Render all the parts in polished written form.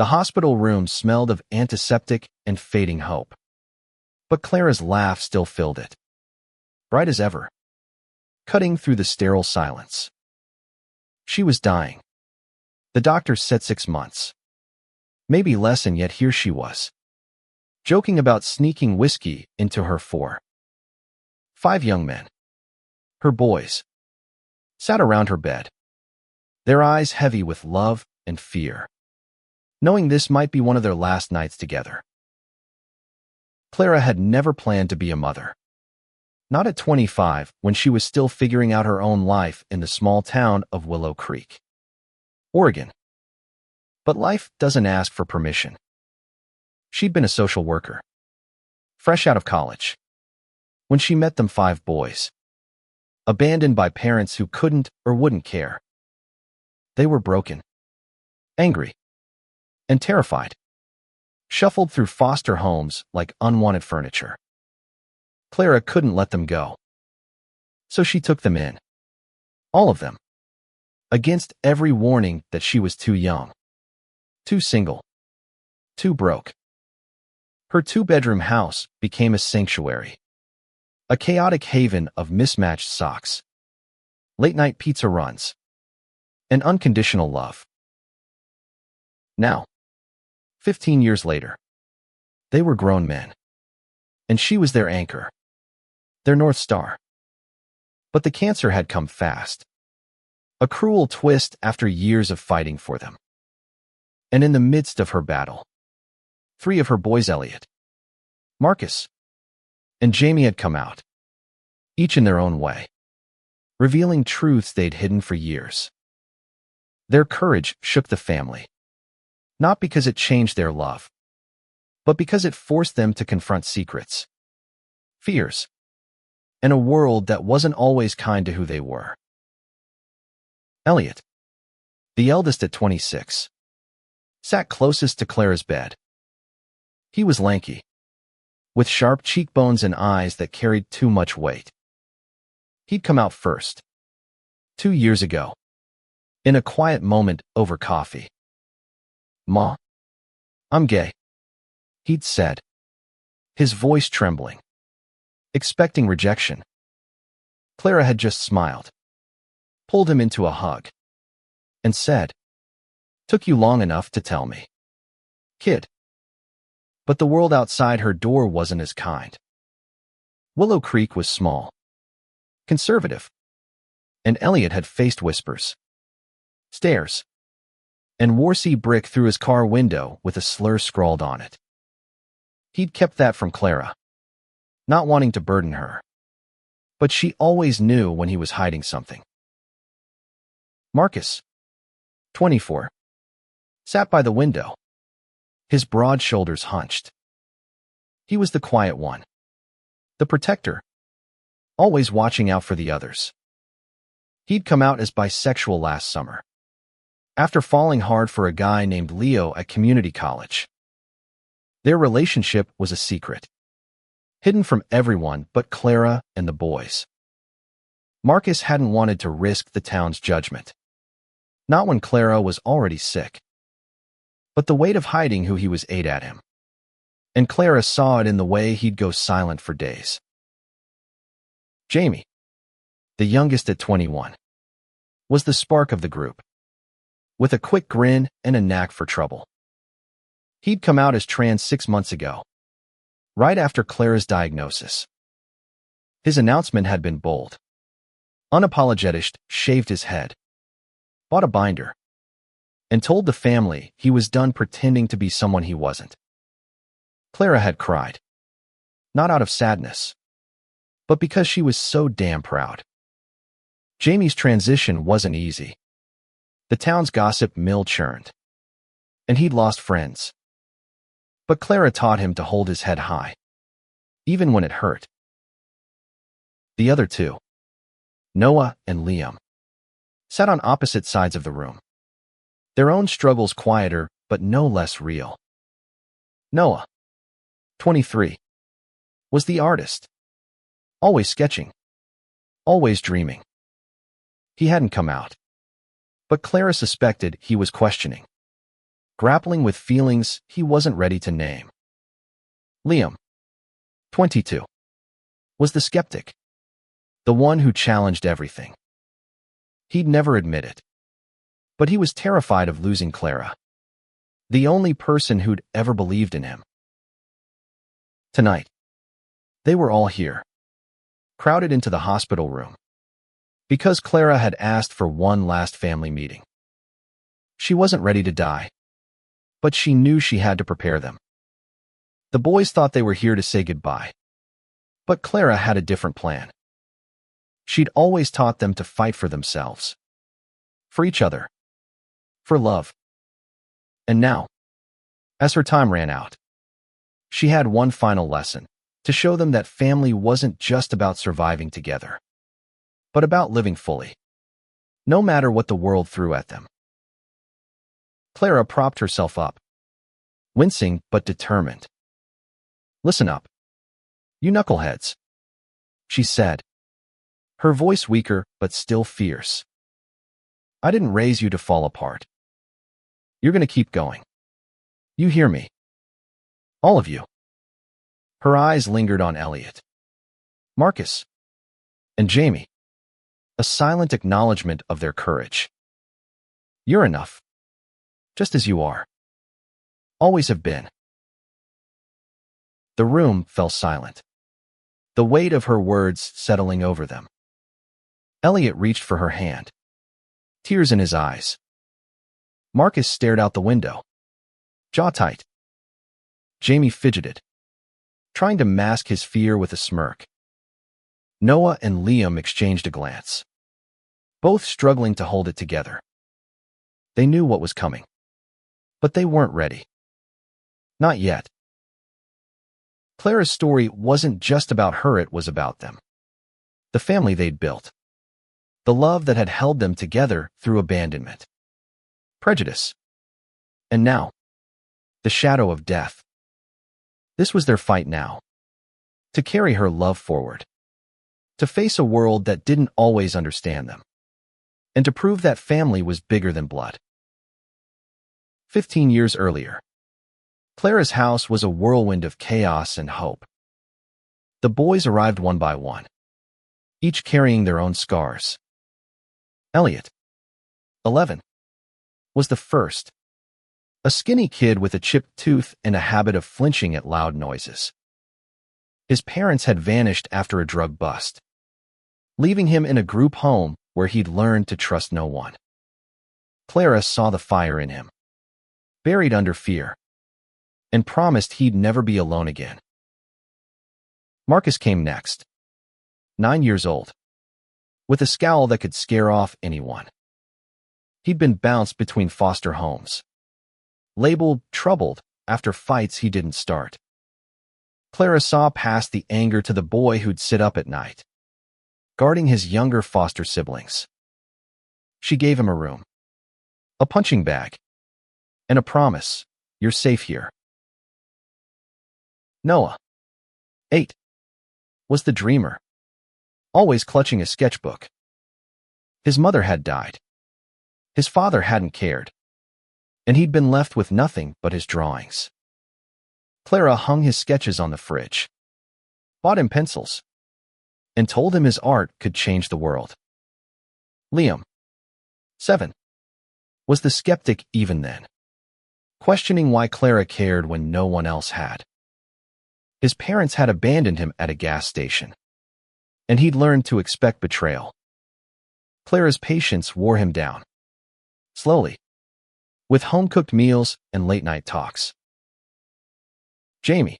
The hospital room smelled of antiseptic and fading hope. But Clara's laugh still filled it, bright as ever, cutting through the sterile silence. She was dying. The doctor said 6 months. Maybe less, and yet here she was, joking about sneaking whiskey into her 5 young men, her boys, sat around her bed, their eyes heavy with love and fear, knowing this might be one of their last nights together. Clara had never planned to be a mother. Not at 25, when she was still figuring out her own life in the small town of Willow Creek, Oregon. But life doesn't ask for permission. She'd been a social worker, fresh out of college, when she met them 5 boys, abandoned by parents who couldn't or wouldn't care. They were broken, angry, and terrified, shuffled through foster homes like unwanted furniture. Clara couldn't let them go, so she took them in, all of them, against every warning that she was too young, too single, too broke. Her 2-bedroom house became a sanctuary, a chaotic haven of mismatched socks, late-night pizza runs, and unconditional love. Now, 15 years later, they were grown men, and she was their anchor, their North Star. But the cancer had come fast, a cruel twist after years of fighting for them. And in the midst of her battle, 3 of her boys, Elliot, Marcus, and Jamie, had come out, each in their own way, revealing truths they'd hidden for years. Their courage shook the family, not because it changed their love, but because it forced them to confront secrets, fears, and a world that wasn't always kind to who they were. Elliot, the eldest at 26, sat closest to Clara's bed. He was lanky, with sharp cheekbones and eyes that carried too much weight. He'd come out first, 2 years ago, in a quiet moment over coffee. "Ma, I'm gay," he'd said, his voice trembling, expecting rejection. Clara had just smiled, pulled him into a hug, and said, "Took you long enough to tell me, kid." But the world outside her door wasn't as kind. Willow Creek was small, conservative, and Elliot had faced whispers, stares, and Warsi brick through his car window with a slur scrawled on it. He'd kept that from Clara, not wanting to burden her, but she always knew when he was hiding something. Marcus, 24, sat by the window, his broad shoulders hunched. He was the quiet one, the protector, always watching out for the others. He'd come out as bisexual last summer, after falling hard for a guy named Leo at community college. Their relationship was a secret, hidden from everyone but Clara and the boys. Marcus hadn't wanted to risk the town's judgment, not when Clara was already sick. But the weight of hiding who he was ate at him, and Clara saw it in the way he'd go silent for days. Jamie, the youngest at 21, was the spark of the group, with a quick grin and a knack for trouble. He'd come out as trans 6 months ago, right after Clara's diagnosis. His announcement had been bold. Unapologetically shaved his head, bought a binder, and told the family he was done pretending to be someone he wasn't. Clara had cried, not out of sadness, but because she was so damn proud. Jamie's transition wasn't easy. The town's gossip mill churned, and he'd lost friends. But Clara taught him to hold his head high, even when it hurt. The other 2, Noah and Liam, sat on opposite sides of the room, their own struggles quieter but no less real. Noah, 23, was the artist, always sketching, always dreaming. He hadn't come out, but Clara suspected he was questioning, grappling with feelings he wasn't ready to name. Liam, 22, was the skeptic, the one who challenged everything. He'd never admit it, but he was terrified of losing Clara, the only person who'd ever believed in him. Tonight, they were all here, crowded into the hospital room, because Clara had asked for one last family meeting. She wasn't ready to die, but she knew she had to prepare them. The boys thought they were here to say goodbye, but Clara had a different plan. She'd always taught them to fight for themselves, for each other, for love. And now, as her time ran out, she had one final lesson, to show them that family wasn't just about surviving together, but about living fully, no matter what the world threw at them. Clara propped herself up, wincing but determined. "Listen up, you knuckleheads," she said, her voice weaker but still fierce. "I didn't raise you to fall apart. You're going to keep going. You hear me? All of you." Her eyes lingered on Elliot, Marcus, and Jamie, a silent acknowledgement of their courage. "You're enough, just as you are. Always have been." The room fell silent, the weight of her words settling over them. Elliot reached for her hand, tears in his eyes. Marcus stared out the window, jaw tight. Jamie fidgeted, trying to mask his fear with a smirk. Noah and Liam exchanged a glance, both struggling to hold it together. They knew what was coming, but they weren't ready. Not yet. Clara's story wasn't just about her, it was about them. The family they'd built. The love that had held them together through abandonment, prejudice, and now, the shadow of death. This was their fight now. To carry her love forward. To face a world that didn't always understand them. And to prove that family was bigger than blood. 15 years earlier, Clara's house was a whirlwind of chaos and hope. The boys arrived one by one, each carrying their own scars. Elliot, 11, was the first. A skinny kid with a chipped tooth and a habit of flinching at loud noises. His parents had vanished after a drug bust, leaving him in a group home where he'd learned to trust no one. Clara saw the fire in him, buried under fear, and promised he'd never be alone again. Marcus came next, 9 years old, with a scowl that could scare off anyone. He'd been bounced between foster homes, labeled troubled after fights he didn't start. Clara saw past the anger to the boy who'd sit up at night, guarding his younger foster siblings. She gave him a room, a punching bag, and a promise, "You're safe here." Noah, 8, was the dreamer, always clutching a sketchbook. His mother had died. His father hadn't cared, and he'd been left with nothing but his drawings. Clara hung his sketches on the fridge, bought him pencils, and told him his art could change the world. Liam, 7, was the skeptic even then, questioning why Clara cared when no one else had. His parents had abandoned him at a gas station, and he'd learned to expect betrayal. Clara's patience wore him down, slowly, with home-cooked meals and late-night talks. Jamie,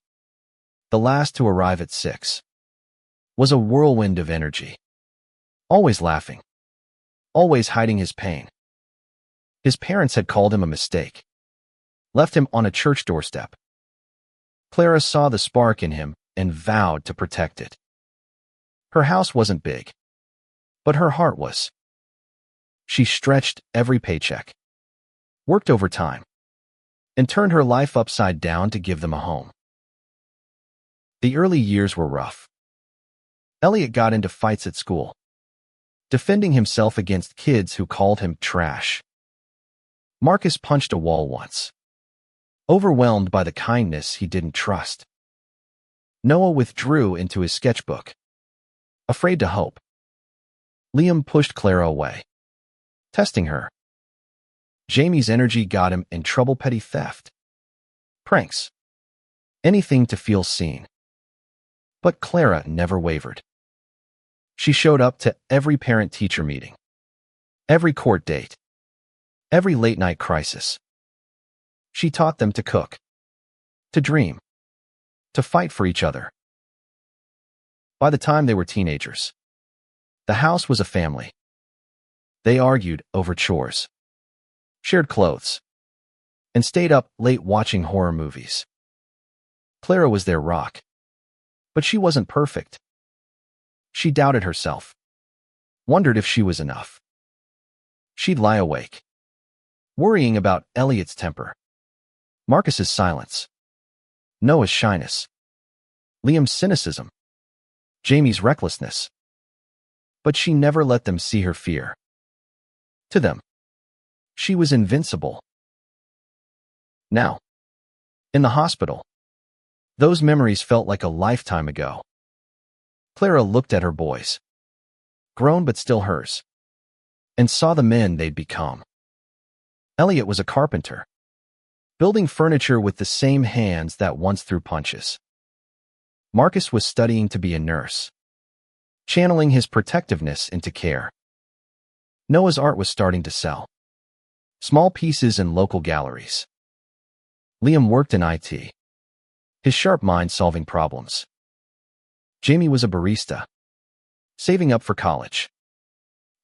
the last to arrive at 6, was a whirlwind of energy, always laughing, always hiding his pain. His parents had called him a mistake, left him on a church doorstep. Clara saw the spark in him and vowed to protect it. Her house wasn't big, but her heart was. She stretched every paycheck, worked overtime, and turned her life upside down to give them a home. The early years were rough. Elliot got into fights at school, defending himself against kids who called him trash. Marcus punched a wall once, overwhelmed by the kindness he didn't trust. Noah withdrew into his sketchbook, afraid to hope. Liam pushed Clara away, testing her. Jamie's energy got him in trouble: petty theft, pranks, anything to feel seen. But Clara never wavered. She showed up to every parent-teacher meeting, every court date, every late-night crisis. She taught them to cook, to dream, to fight for each other. By the time they were teenagers, the house was a family. They argued over chores, shared clothes, and stayed up late watching horror movies. Clara was their rock, but she wasn't perfect. She doubted herself, wondered if she was enough. She'd lie awake, worrying about Elliot's temper, Marcus's silence, Noah's shyness, Liam's cynicism, Jamie's recklessness. But she never let them see her fear. To them, she was invincible. Now, in the hospital, those memories felt like a lifetime ago. Clara looked at her boys, grown but still hers, and saw the men they'd become. Elliot was a carpenter, building furniture with the same hands that once threw punches. Marcus was studying to be a nurse, channeling his protectiveness into care. Noah's art was starting to sell, small pieces in local galleries. Liam worked in IT, his sharp mind solving problems. Jamie was a barista, saving up for college,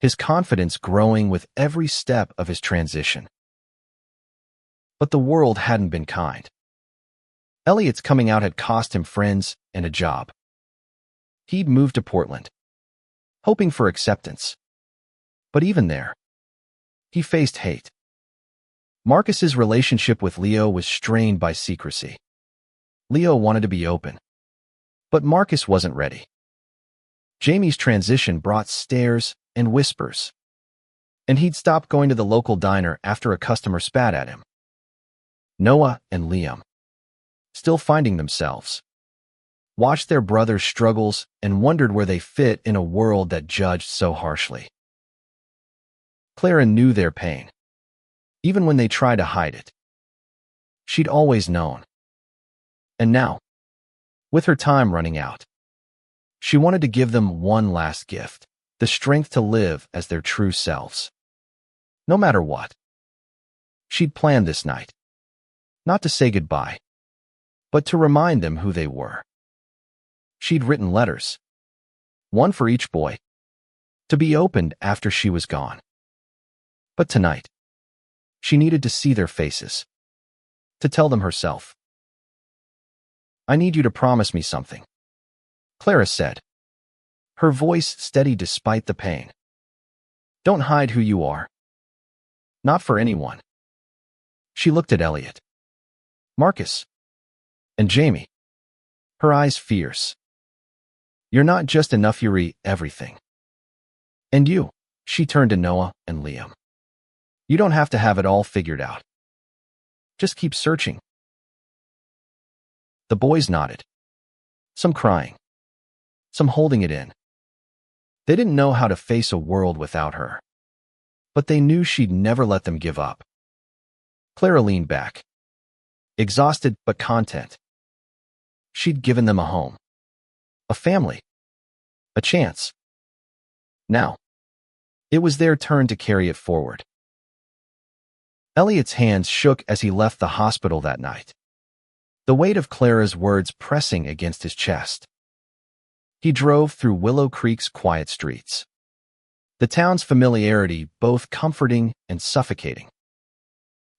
his confidence growing with every step of his transition. But the world hadn't been kind. Elliot's coming out had cost him friends and a job. He'd moved to Portland, hoping for acceptance. But even there, he faced hate. Marcus's relationship with Leo was strained by secrecy. Leo wanted to be open, but Marcus wasn't ready. Jamie's transition brought stares and whispers, and he'd stopped going to the local diner after a customer spat at him. Noah and Liam, still finding themselves, watched their brother's struggles and wondered where they fit in a world that judged so harshly. Clara knew their pain, even when they tried to hide it. She'd always known. And now, with her time running out, she wanted to give them one last gift: the strength to live as their true selves, no matter what. She'd planned this night, not to say goodbye, but to remind them who they were. She'd written letters, one for each boy, to be opened after she was gone. But tonight, she needed to see their faces, to tell them herself. "I need you to promise me something," Clara said, her voice steady despite the pain. "Don't hide who you are. Not for anyone." She looked at Elliot, Marcus, and Jamie, her eyes fierce. "You're not just enough, you're everything. And you," she turned to Noah and Liam, "you don't have to have it all figured out. Just keep searching." The boys nodded, some crying, some holding it in. They didn't know how to face a world without her, but they knew she'd never let them give up. Clara leaned back, exhausted but content. She'd given them a home, a family, a chance. Now, it was their turn to carry it forward. Elliot's hands shook as he left the hospital that night, the weight of Clara's words pressing against his chest. He drove through Willow Creek's quiet streets, the town's familiarity both comforting and suffocating.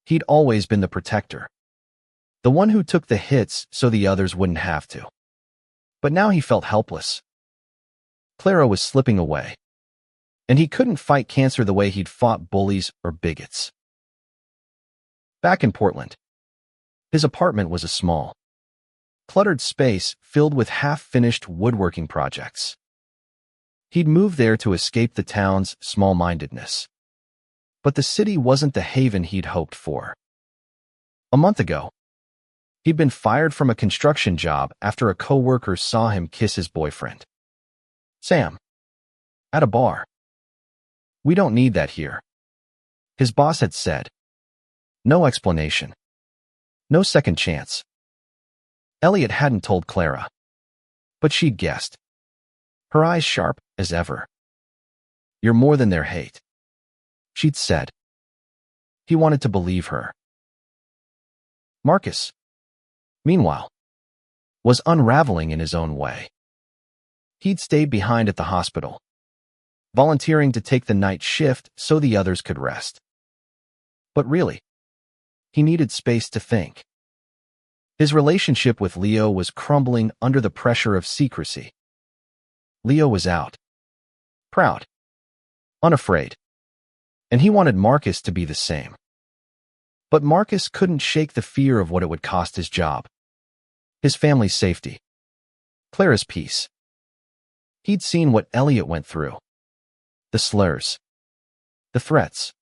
He'd always been the protector, the one who took the hits so the others wouldn't have to. But now he felt helpless. Clara was slipping away, and he couldn't fight cancer the way he'd fought bullies or bigots. Back in Portland, his apartment was a small, cluttered space filled with half-finished woodworking projects. He'd moved there to escape the town's small-mindedness. But the city wasn't the haven he'd hoped for. A month ago, He'd been fired from a construction job after a coworker saw him kiss his boyfriend, Sam, at a bar. "We don't need that here," his boss had said. No explanation. No second chance. Elliot hadn't told Clara, but she'd guessed. Her eyes sharp as ever. "You're more than their hate," she'd said. He wanted to believe her. Marcus, meanwhile, was unraveling in his own way. He'd stayed behind at the hospital, volunteering to take the night shift so the others could rest. But really, he needed space to think. His relationship with Leo was crumbling under the pressure of secrecy. Leo was out, proud, unafraid, and he wanted Marcus to be the same. But Marcus couldn't shake the fear of what it would cost his job, his family's safety, Clara's peace. He'd seen what Elliot went through. The slurs. The threats.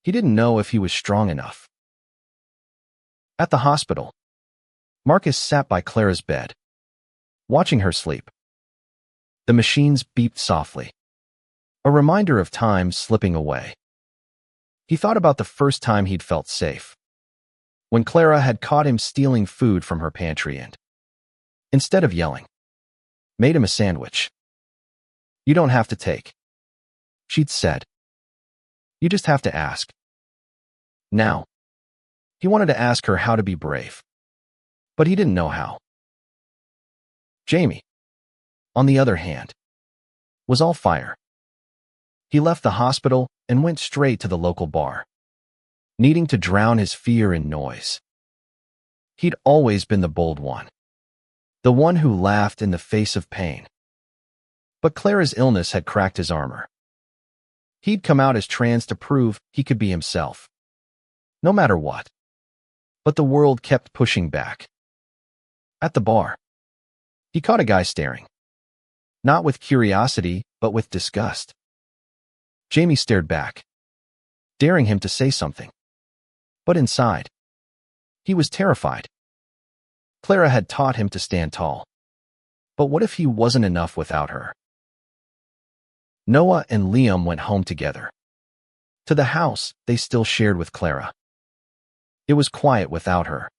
He didn't know if he was strong enough. At the hospital, Marcus sat by Clara's bed, watching her sleep. The machines beeped softly, a reminder of time slipping away. He thought about the first time he'd felt safe, when Clara had caught him stealing food from her pantry and, instead of yelling, made him a sandwich. "You don't have to take," she'd said. "You just have to ask." Now, he wanted to ask her how to be brave, but he didn't know how. Jamie, on the other hand, was all fire. He left the hospital and went straight to the local bar, needing to drown his fear in noise. He'd always been the bold one, the one who laughed in the face of pain. But Clara's illness had cracked his armor. He'd come out as trans to prove he could be himself, no matter what. But the world kept pushing back. At the bar, he caught a guy staring, not with curiosity, but with disgust. Jamie stared back, daring him to say something. But inside, he was terrified. Clara had taught him to stand tall. But what if he wasn't enough without her? Noah and Liam went home together, to the house they still shared with Clara. It was quiet without her,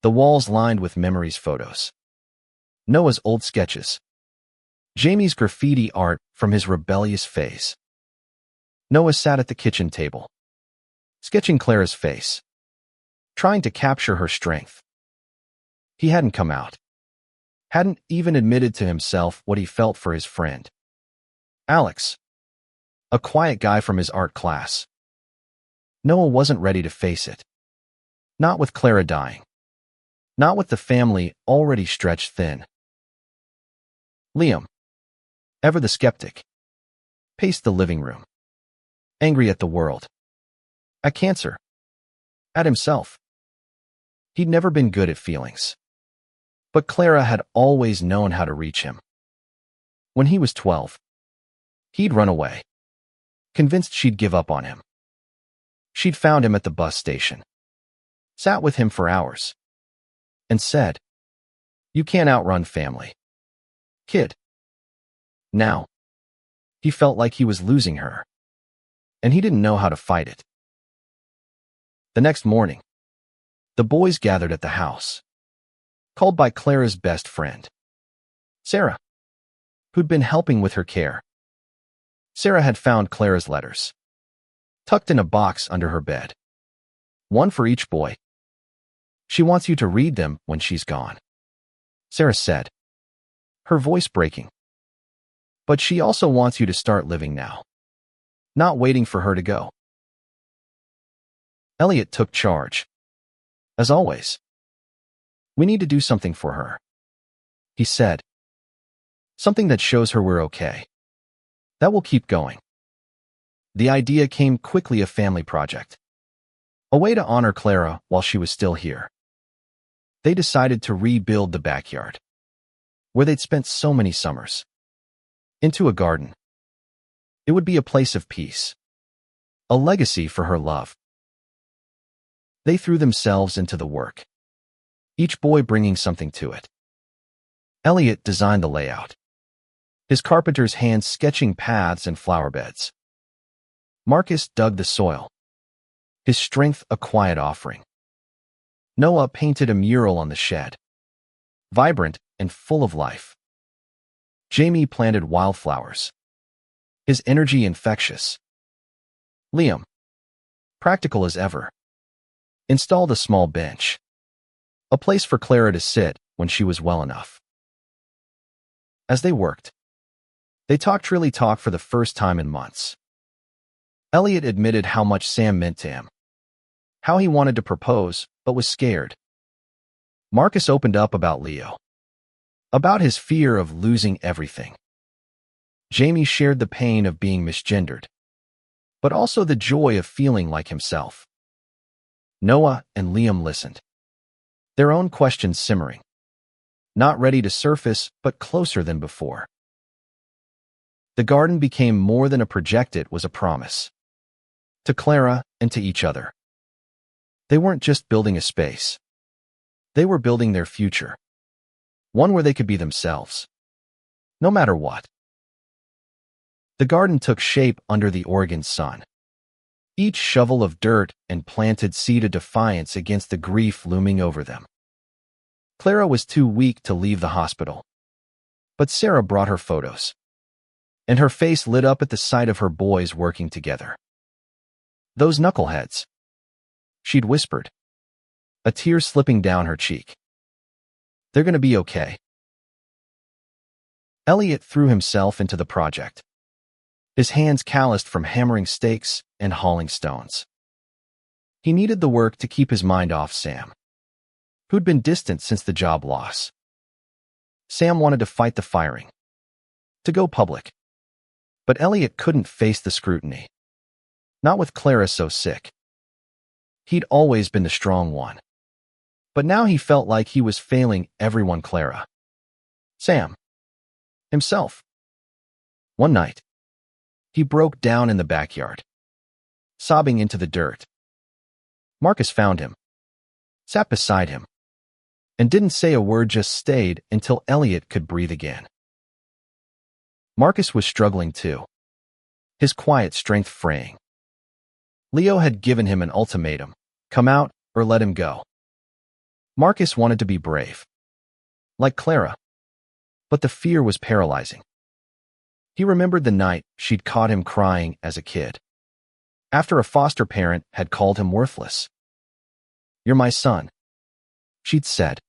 the walls lined with memories photos. Noah's old sketches, Jamie's graffiti art from his rebellious phase. Noah sat at the kitchen table, sketching Clara's face, trying to capture her strength. He hadn't come out, hadn't even admitted to himself what he felt for his friend, Alex, a quiet guy from his art class. Noah wasn't ready to face it. Not with Clara dying. Not with the family already stretched thin. Liam, ever the skeptic, paced the living room, angry at the world, at cancer, at himself. He'd never been good at feelings. But Clara had always known how to reach him. When he was 12, he'd run away, convinced she'd give up on him. She'd found him at the bus station, sat with him for hours, and said, "You can't outrun family, kid." Now, he felt like he was losing her, and he didn't know how to fight it. The next morning, the boys gathered at the house, called by Clara's best friend, Sarah, who'd been helping with her care. Sarah had found Clara's letters, tucked in a box under her bed, one for each boy. "She wants you to read them when she's gone," Sarah said, her voice breaking. "But she also wants you to start living now, not waiting for her to go." Elliot took charge. As always. "We need to do something for her," he said. "Something that shows her we're okay. That will keep going." The idea came quickly, a family project, a way to honor Clara while she was still here. They decided to rebuild the backyard, where they'd spent so many summers, into a garden. It would be a place of peace, a legacy for her love. They threw themselves into the work, each boy bringing something to it. Elliot designed the layout, his carpenter's hands sketching paths and flower beds. Marcus dug the soil, his strength a quiet offering. Noah painted a mural on the shed, vibrant and full of life. Jamie planted wildflowers, his energy infectious. Liam, practical as ever, installed a small bench, a place for Clara to sit when she was well enough. As they worked, they talked really talk for the first time in months. Elliot admitted how much Sam meant to him, how he wanted to propose but was scared. Marcus opened up about Leo, about his fear of losing everything. Jamie shared the pain of being misgendered, but also the joy of feeling like himself. Noah and Liam listened, their own questions simmering, not ready to surface but closer than before. The garden became more than a project, it was a promise. To Clara and to each other. They weren't just building a space. They were building their future. One where they could be themselves. No matter what. The garden took shape under the Oregon sun. Each shovel of dirt and planted seed a defiance against the grief looming over them. Clara was too weak to leave the hospital. But Sarah brought her photos. And her face lit up at the sight of her boys working together. Those knuckleheads, she'd whispered, a tear slipping down her cheek. They're gonna be okay. Elliot threw himself into the project, his hands calloused from hammering stakes and hauling stones. He needed the work to keep his mind off Sam, who'd been distant since the job loss. Sam wanted to fight the firing, to go public. But Elliot couldn't face the scrutiny. Not with Clara so sick. He'd always been the strong one. But now he felt like he was failing everyone. Clara. Sam. Himself. One night, he broke down in the backyard, sobbing into the dirt. Marcus found him, sat beside him, and didn't say a word, just stayed until Elliot could breathe again. Marcus was struggling too, his quiet strength fraying. Leo had given him an ultimatum, come out or let him go. Marcus wanted to be brave, like Clara, but the fear was paralyzing. He remembered the night she'd caught him crying as a kid, after a foster parent had called him worthless. You're my son, she'd said,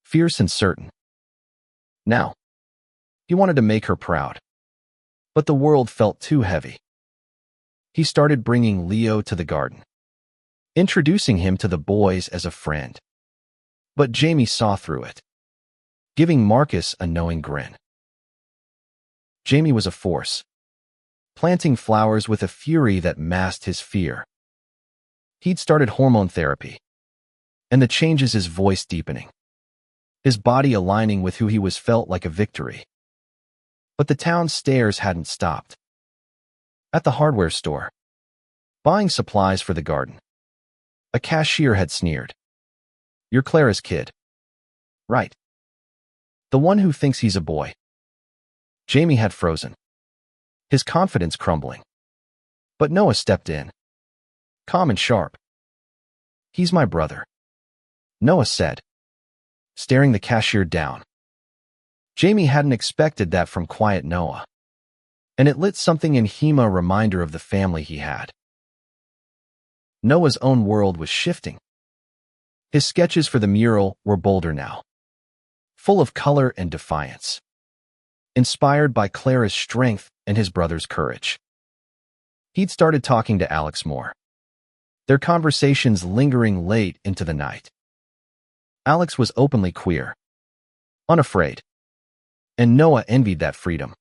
fierce and certain. Now, he wanted to make her proud, but the world felt too heavy. He started bringing Leo to the garden, introducing him to the boys as a friend. But Jamie saw through it, giving Marcus a knowing grin. Jamie was a force, planting flowers with a fury that masked his fear. He'd started hormone therapy, and the changes, his voice deepening, his body aligning with who he was, felt like a victory. But the town stares hadn't stopped. At the hardware store, buying supplies for the garden, a cashier had sneered. You're Clara's kid, right? The one who thinks he's a boy. Jamie had frozen, his confidence crumbling. But Noah stepped in, calm and sharp. He's my brother, Noah said, staring the cashier down. Jamie hadn't expected that from quiet Noah, and it lit something in him, a reminder of the family he had. Noah's own world was shifting. His sketches for the mural were bolder now, full of color and defiance, inspired by Clara's strength and his brother's courage. He'd started talking to Alex more, their conversations lingering late into the night. Alex was openly queer, unafraid, and Noah envied that freedom.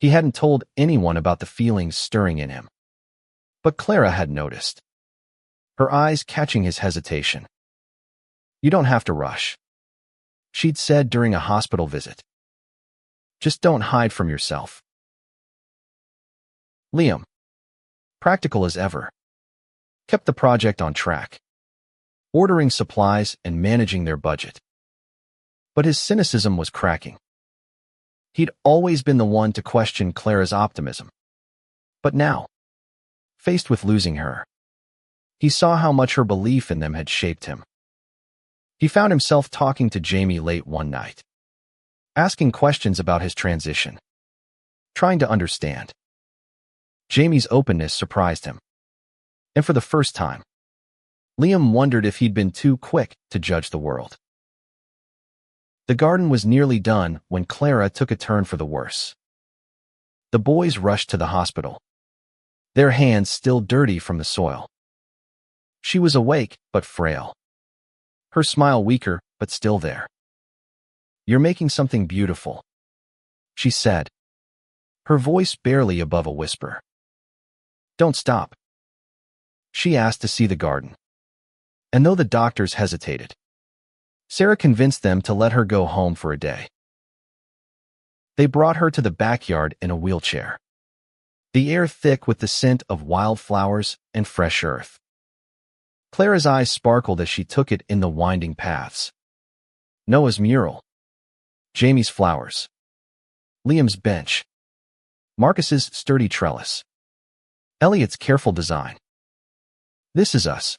He hadn't told anyone about the feelings stirring in him, but Clara had noticed, her eyes catching his hesitation. You don't have to rush, she'd said during a hospital visit. Just don't hide from yourself. Liam, practical as ever, kept the project on track. ordering supplies and managing their budget. But his cynicism was cracking. He'd always been the one to question Clara's optimism. But now, faced with losing her, he saw how much her belief in them had shaped him. He found himself talking to Jamie late one night, asking questions about his transition, trying to understand. Jamie's openness surprised him. And for the first time, Liam wondered if he'd been too quick to judge the world. The garden was nearly done when Clara took a turn for the worse. The boys rushed to the hospital, their hands still dirty from the soil. She was awake but frail, her smile weaker but still there. "You're making something beautiful," she said, her voice barely above a whisper. "Don't stop." She asked to see the garden, and though the doctors hesitated, Sarah convinced them to let her go home for a day. They brought her to the backyard in a wheelchair, the air thick with the scent of wildflowers and fresh earth. Clara's eyes sparkled as she took it in the winding paths. Noah's mural, Jamie's flowers, Liam's bench, Marcus's sturdy trellis, Elliot's careful design. "This is us,"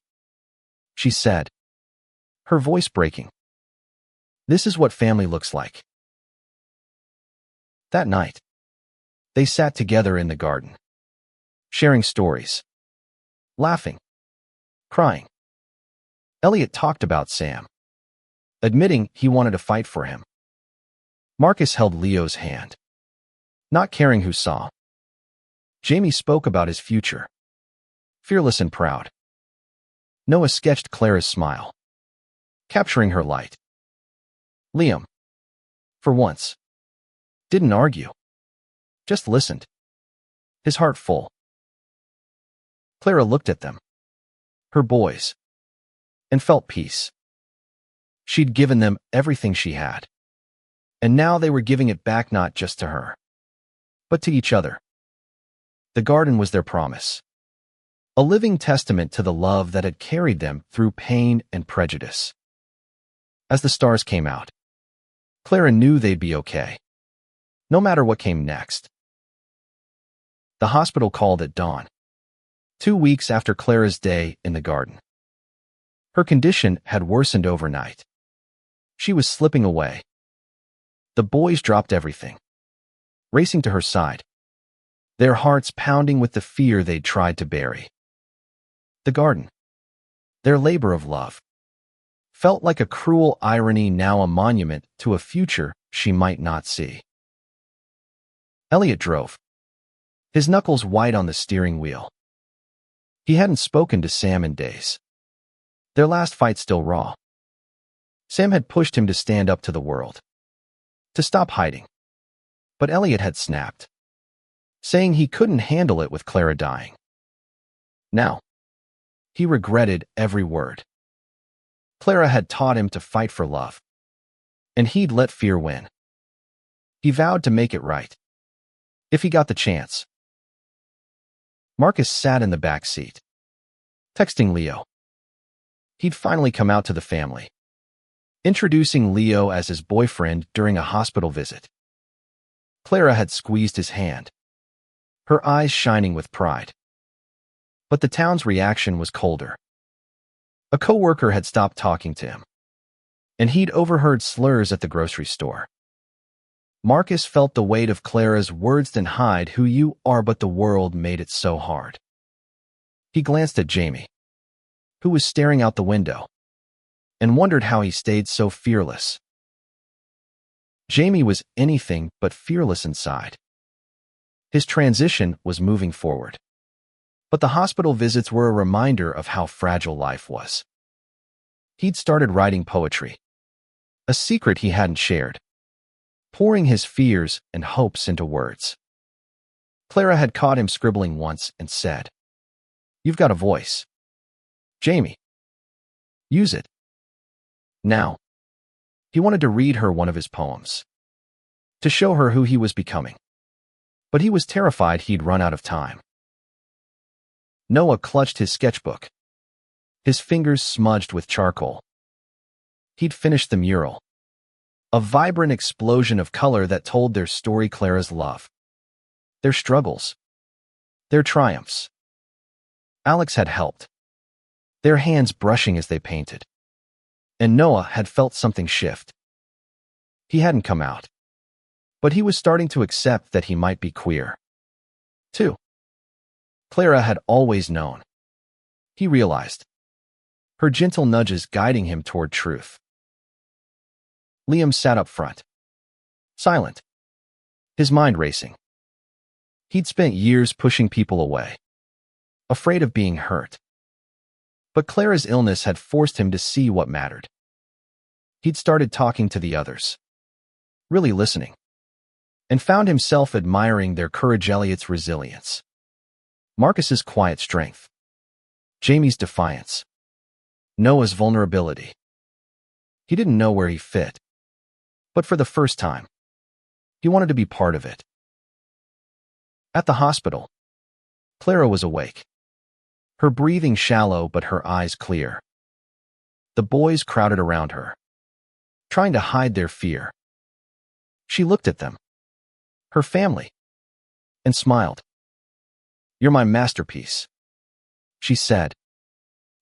she said, her voice breaking. "This is what family looks like." That night, they sat together in the garden, sharing stories, laughing, crying. Elliot talked about Sam, admitting he wanted to fight for him. Marcus held Leo's hand, not caring who saw. Jamie spoke about his future, fearless and proud. Noah sketched Clara's smile, capturing her light. Liam, for once, didn't argue, just listened, his heart full. Clara looked at them, her boys, and felt peace. She'd given them everything she had, and now they were giving it back not just to her, but to each other. The garden was their promise, a living testament to the love that had carried them through pain and prejudice. As the stars came out, Clara knew they'd be okay, no matter what came next. The hospital called at dawn, 2 weeks after Clara's day in the garden. Her condition had worsened overnight. She was slipping away. The boys dropped everything, racing to her side, their hearts pounding with the fear they'd tried to bury. The garden, their labor of love, felt like a cruel irony, now a monument to a future she might not see. Elliot drove, his knuckles white on the steering wheel. He hadn't spoken to Sam in days, their last fight still raw. Sam had pushed him to stand up to the world, to stop hiding. But Elliot had snapped, saying he couldn't handle it with Clara dying. Now, he regretted every word. Clara had taught him to fight for love, and he'd let fear win. He vowed to make it right, if he got the chance. Marcus sat in the back seat, texting Leo. He'd finally come out to the family, introducing Leo as his boyfriend during a hospital visit. Clara had squeezed his hand, her eyes shining with pride. But the town's reaction was colder. A coworker had stopped talking to him, and he'd overheard slurs at the grocery store. Marcus felt the weight of Clara's words and hide who you are, but the world made it so hard. He glanced at Jamie, who was staring out the window, and wondered how he stayed so fearless. Jamie was anything but fearless inside. His transition was moving forward, but the hospital visits were a reminder of how fragile life was. He'd started writing poetry, a secret he hadn't shared, pouring his fears and hopes into words. Clara had caught him scribbling once and said, "You've got a voice, Jamie. Use it." Now, he wanted to read her one of his poems, to show her who he was becoming. But he was terrified he'd run out of time. Noah clutched his sketchbook, his fingers smudged with charcoal. He'd finished the mural, a vibrant explosion of color that told their story: Clara's love, their struggles, their triumphs. Alex had helped, their hands brushing as they painted. And Noah had felt something shift. He hadn't come out, but he was starting to accept that he might be queer, too. Clara had always known. He realized, her gentle nudges guiding him toward truth. Liam sat up front, silent, his mind racing. He'd spent years pushing people away, afraid of being hurt. But Clara's illness had forced him to see what mattered. He'd started talking to the others, really listening, and found himself admiring their courage, Elliot's resilience, Marcus's quiet strength, Jamie's defiance, Noah's vulnerability. He didn't know where he fit, but for the first time, he wanted to be part of it. At the hospital, Clara was awake, her breathing shallow but her eyes clear. The boys crowded around her, trying to hide their fear. She looked at them, her family, and smiled. "You're my masterpiece," she said,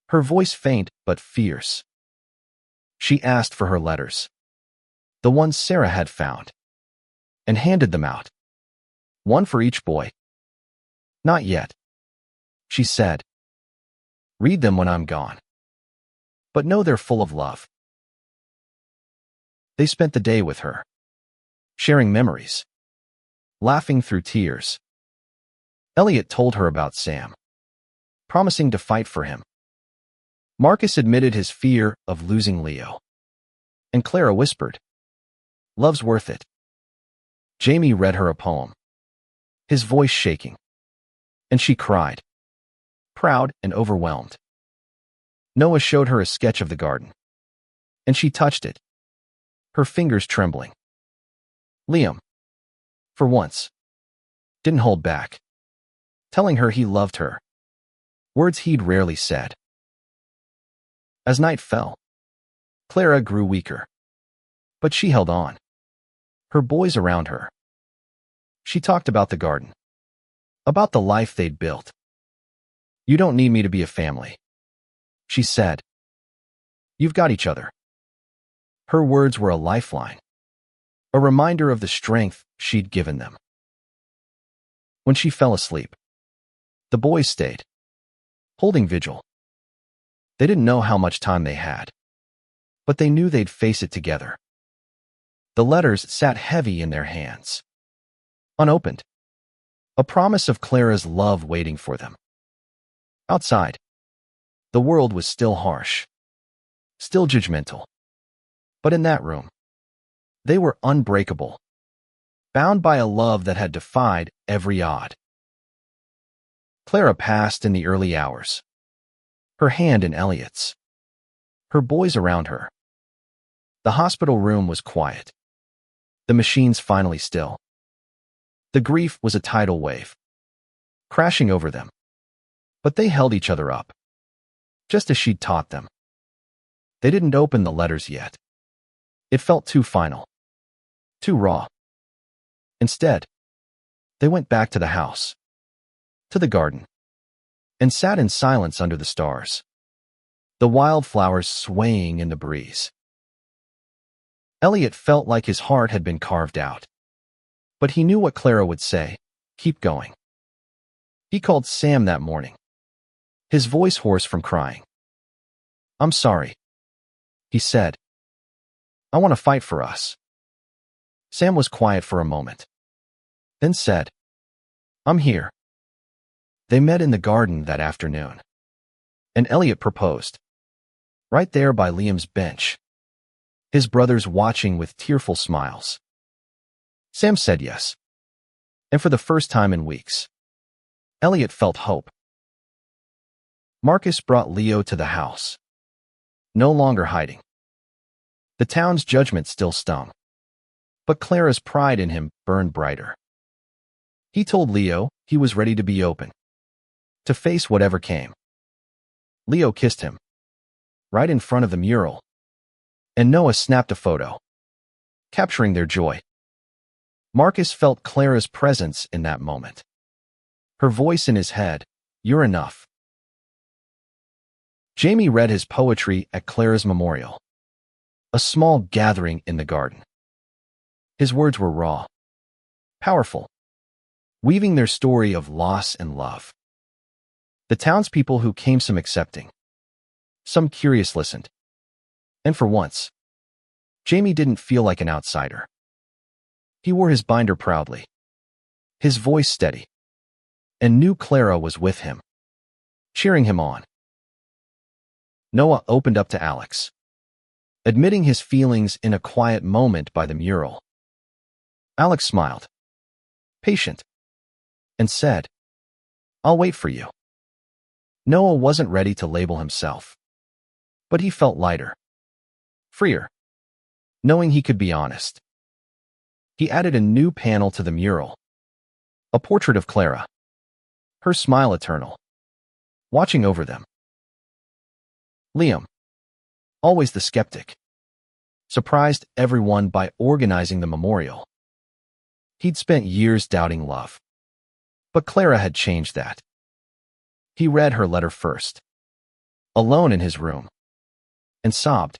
her voice faint but fierce. She asked for her letters, the ones Sarah had found, and handed them out, one for each boy. "Not yet," she said. "Read them when I'm gone. But know they're full of love." They spent the day with her, sharing memories, laughing through tears. Elliot told her about Sam, promising to fight for him. Marcus admitted his fear of losing Leo, and Clara whispered, "Love's worth it." Jamie read her a poem, his voice shaking, and she cried, proud and overwhelmed. Noah showed her a sketch of the garden, and she touched it, her fingers trembling. Liam, for once, didn't hold back, telling her he loved her, words he'd rarely said. As night fell, Clara grew weaker, but she held on, her boys around her. She talked about the garden, about the life they'd built. "You don't need me to be a family," she said. "You've got each other." Her words were a lifeline, a reminder of the strength she'd given them. When she fell asleep, the boys stayed, holding vigil. They didn't know how much time they had, but they knew they'd face it together. The letters sat heavy in their hands, unopened, a promise of Clara's love waiting for them. Outside, the world was still harsh, still judgmental. But in that room, they were unbreakable, bound by a love that had defied every odd. Clara passed in the early hours, her hand in Elliot's, her boys around her. The hospital room was quiet, the machines finally still. The grief was a tidal wave, crashing over them. But they held each other up, just as she'd taught them. They didn't open the letters yet. It felt too final, too raw. Instead, they went back to the house, to the garden, and sat in silence under the stars, the wildflowers swaying in the breeze. Elliot felt like his heart had been carved out, but he knew what Clara would say: "Keep going." He called Sam that morning, his voice hoarse from crying. "I'm sorry," he said. "I want to fight for us." Sam was quiet for a moment, then said, "I'm here." They met in the garden that afternoon, and Elliot proposed, right there by Liam's bench, his brothers watching with tearful smiles. Sam said yes, and for the first time in weeks, Elliot felt hope. Marcus brought Leo to the house, no longer hiding. The town's judgment still stung, but Clara's pride in him burned brighter. He told Leo he was ready to be open, to face whatever came. Leo kissed him, right in front of the mural, and Noah snapped a photo, capturing their joy. Marcus felt Clara's presence in that moment. Her voice in his head, "You're enough." Jamie read his poetry at Clara's memorial, a small gathering in the garden. His words were raw, powerful, weaving their story of loss and love. The townspeople who came, some accepting, some curious, listened. And for once, Jamie didn't feel like an outsider. He wore his binder proudly, his voice steady, and knew Clara was with him, cheering him on. Noah opened up to Alex, admitting his feelings in a quiet moment by the mural. Alex smiled, patient, and said, "I'll wait for you." Noah wasn't ready to label himself, but he felt lighter, freer, knowing he could be honest. He added a new panel to the mural, a portrait of Clara, her smile eternal, watching over them. Liam, always the skeptic, surprised everyone by organizing the memorial. He'd spent years doubting love, but Clara had changed that. He read her letter first, alone in his room, and sobbed.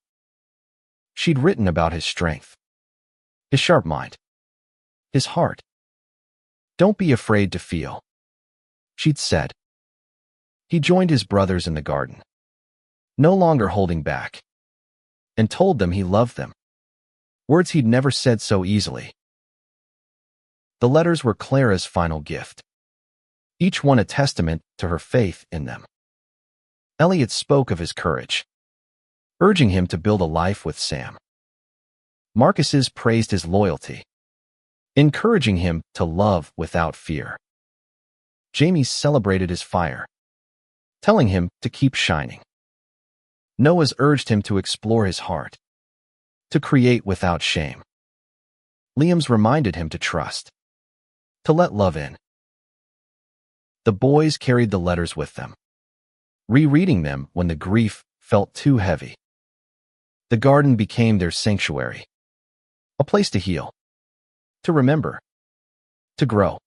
She'd written about his strength, his sharp mind, his heart. "Don't be afraid to feel," she'd said. He joined his brothers in the garden, no longer holding back, and told them he loved them, words he'd never said so easily. The letters were Clara's final gift, each one a testament to her faith in them. Elliot spoke of his courage, urging him to build a life with Sam. Marcus's praised his loyalty, encouraging him to love without fear. Jamie celebrated his fire, telling him to keep shining. Noah's urged him to explore his heart, to create without shame. Liam's reminded him to trust, to let love in. The boys carried the letters with them, rereading them when the grief felt too heavy. The garden became their sanctuary, a place to heal, to remember, to grow.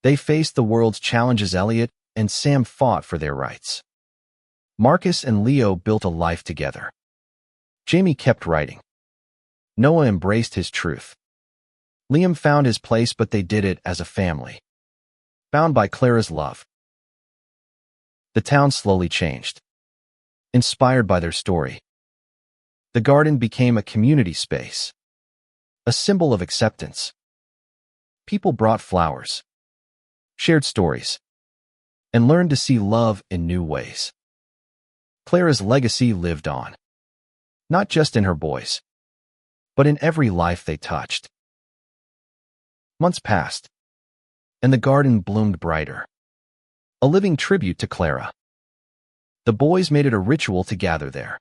They faced the world's challenges. Elliot and Sam fought for their rights. Marcus and Leo built a life together. Jamie kept writing. Noah embraced his truth. Liam found his place, but they did it as a family, bound by Clara's love. The town slowly changed, inspired by their story. The garden became a community space, a symbol of acceptance. People brought flowers, shared stories, and learned to see love in new ways. Clara's legacy lived on, not just in her boys, but in every life they touched. Months passed, and the garden bloomed brighter, a living tribute to Clara. The boys made it a ritual to gather there,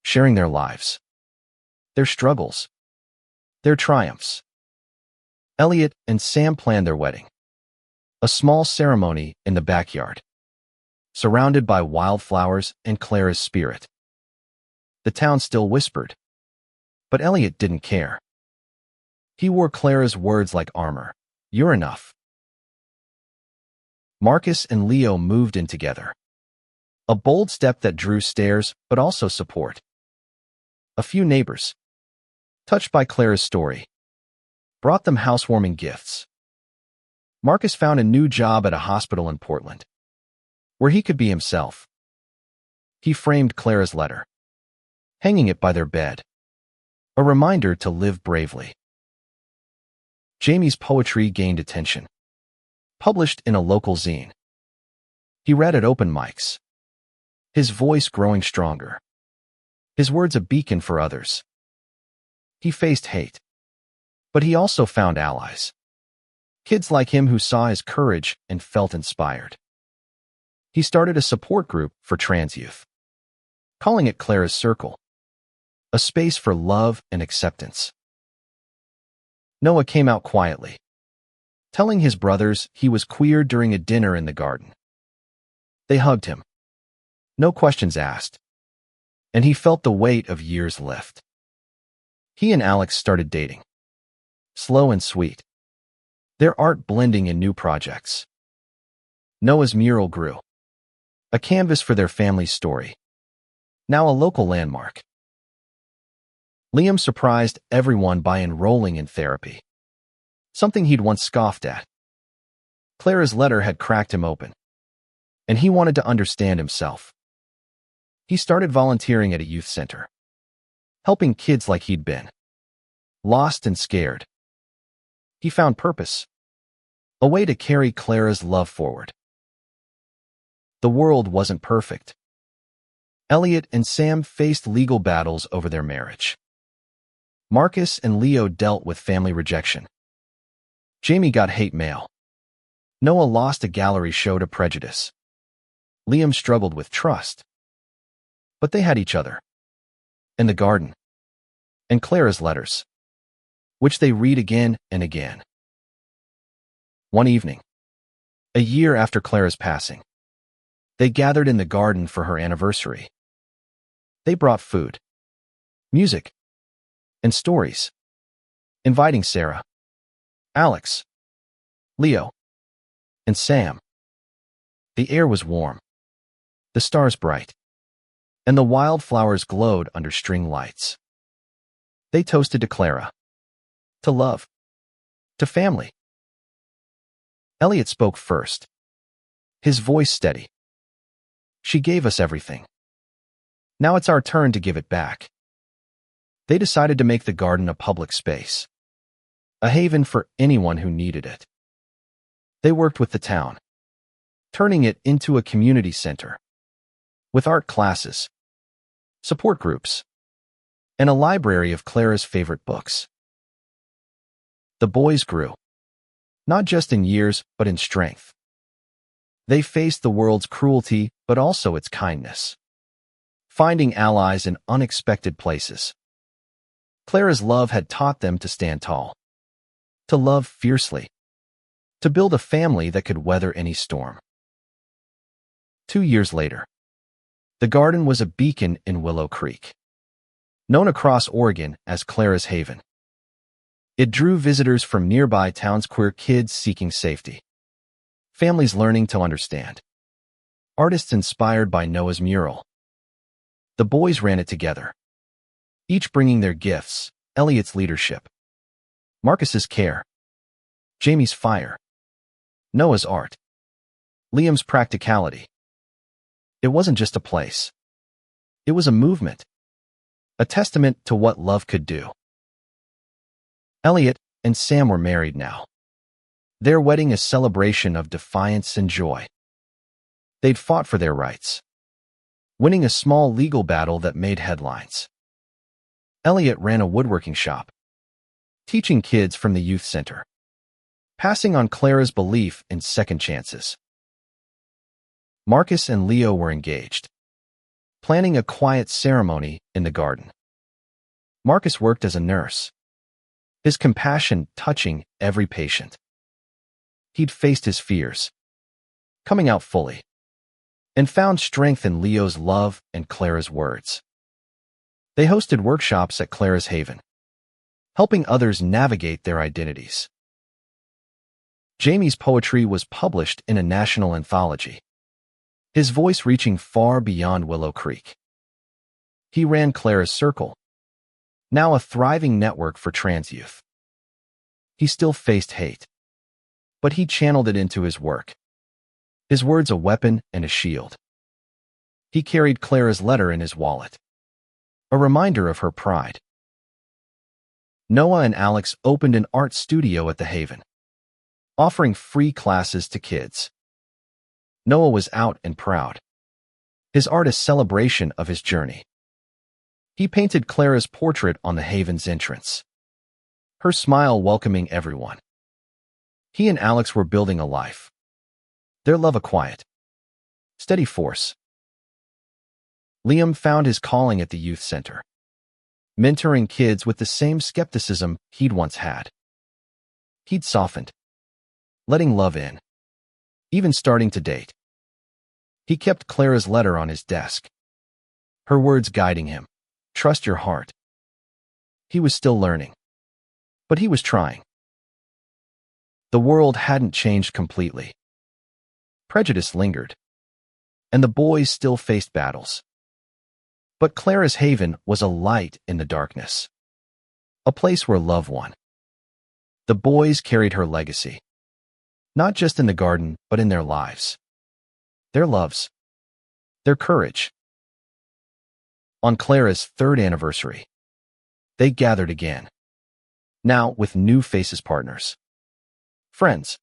sharing their lives, their struggles, their triumphs. Elliot and Sam planned their wedding, a small ceremony in the backyard, surrounded by wildflowers and Clara's spirit. The town still whispered, but Elliot didn't care. He wore Clara's words like armor. "You're enough." Marcus and Leo moved in together, a bold step that drew stares but also support. A few neighbors, touched by Clara's story, brought them housewarming gifts. Marcus found a new job at a hospital in Portland, where he could be himself. He framed Clara's letter, hanging it by their bed, a reminder to live bravely. Jamie's poetry gained attention, published in a local zine. He read at open mics, his voice growing stronger, his words a beacon for others. He faced hate, but he also found allies, kids like him who saw his courage and felt inspired. He started a support group for trans youth, calling it Clara's Circle, a space for love and acceptance. Noah came out quietly, telling his brothers he was queer during a dinner in the garden. They hugged him, no questions asked, and he felt the weight of years lift. He and Alex started dating. Slow and sweet. Their art blending in new projects. Noah's mural grew. A canvas for their family's story. Now a local landmark. Liam surprised everyone by enrolling in therapy. Something he'd once scoffed at. Clara's letter had cracked him open, and he wanted to understand himself. He started volunteering at a youth center, helping kids like he'd been, lost and scared. He found purpose, a way to carry Clara's love forward. The world wasn't perfect. Elliot and Sam faced legal battles over their marriage. Marcus and Leo dealt with family rejection. Jamie got hate mail. Noah lost a gallery show to prejudice. Liam struggled with trust. But they had each other. And the garden. And Clara's letters, which they read again and again. One evening, a year after Clara's passing, they gathered in the garden for her anniversary. They brought food, music, and stories, inviting Sarah, Alex, Leo, and Sam. The air was warm, the stars bright, and the wildflowers glowed under string lights. They toasted to Clara, to love, to family. Elliot spoke first, his voice steady. She gave us everything. Now it's our turn to give it back. They decided to make the garden a public space, a haven for anyone who needed it. They worked with the town, turning it into a community center, with art classes, support groups, and a library of Clara's favorite books. The boys grew, not just in years, but in strength. They faced the world's cruelty, but also its kindness, finding allies in unexpected places. Clara's love had taught them to stand tall, to love fiercely, to build a family that could weather any storm. 2 years later, the garden was a beacon in Willow Creek, known across Oregon as Clara's Haven. It drew visitors from nearby towns, queer kids seeking safety, families learning to understand, artists inspired by Noah's mural. The boys ran it together, each bringing their gifts, Elliot's leadership, Marcus's care, Jamie's fire, Noah's art, Liam's practicality. It wasn't just a place. It was a movement, a testament to what love could do. Elliot and Sam were married now, their wedding a celebration of defiance and joy. They'd fought for their rights, winning a small legal battle that made headlines. Elliot ran a woodworking shop, teaching kids from the youth center, passing on Clara's belief in second chances. Marcus and Leo were engaged, planning a quiet ceremony in the garden. Marcus worked as a nurse, his compassion touching every patient. He'd faced his fears, coming out fully, and found strength in Leo's love and Clara's words. They hosted workshops at Clara's Haven, helping others navigate their identities. Jamie's poetry was published in a national anthology, his voice reaching far beyond Willow Creek. He ran Clara's Circle, now a thriving network for trans youth. He still faced hate, but he channeled it into his work, his words a weapon and a shield. He carried Clara's letter in his wallet, a reminder of her pride. Noah and Alex opened an art studio at the Haven, offering free classes to kids. Noah was out and proud, his art a celebration of his journey. He painted Clara's portrait on the Haven's entrance, her smile welcoming everyone. He and Alex were building a life, their love a quiet, steady force. Liam found his calling at the youth center, mentoring kids with the same skepticism he'd once had. He'd softened, letting love in, even starting to date. He kept Clara's letter on his desk, her words guiding him. Trust your heart. He was still learning, but he was trying. The world hadn't changed completely. Prejudice lingered, and the boys still faced battles. But Clara's haven was a light in the darkness, a place where love won. The boys carried her legacy, not just in the garden, but in their lives, their loves, their courage. On Clara's third anniversary, they gathered again, now with new faces, partners, friends,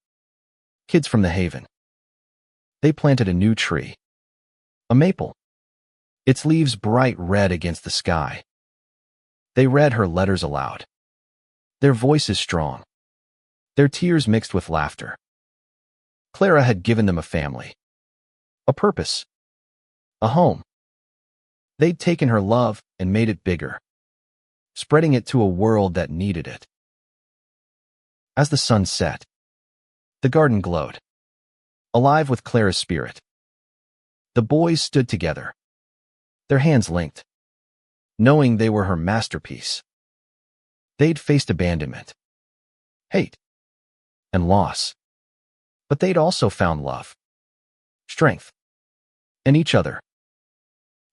kids from the haven. They planted a new tree, a maple, its leaves bright red against the sky. They read her letters aloud, their voices strong, their tears mixed with laughter. Clara had given them a family, a purpose, a home. They'd taken her love and made it bigger, spreading it to a world that needed it. As the sun set, the garden glowed, alive with Clara's spirit. The boys stood together, their hands linked, knowing they were her masterpiece. They'd faced abandonment, hate, and loss, but they'd also found love, strength, and each other.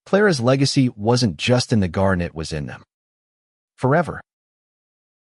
Clara's legacy wasn't just in the garden, it was in them. Forever.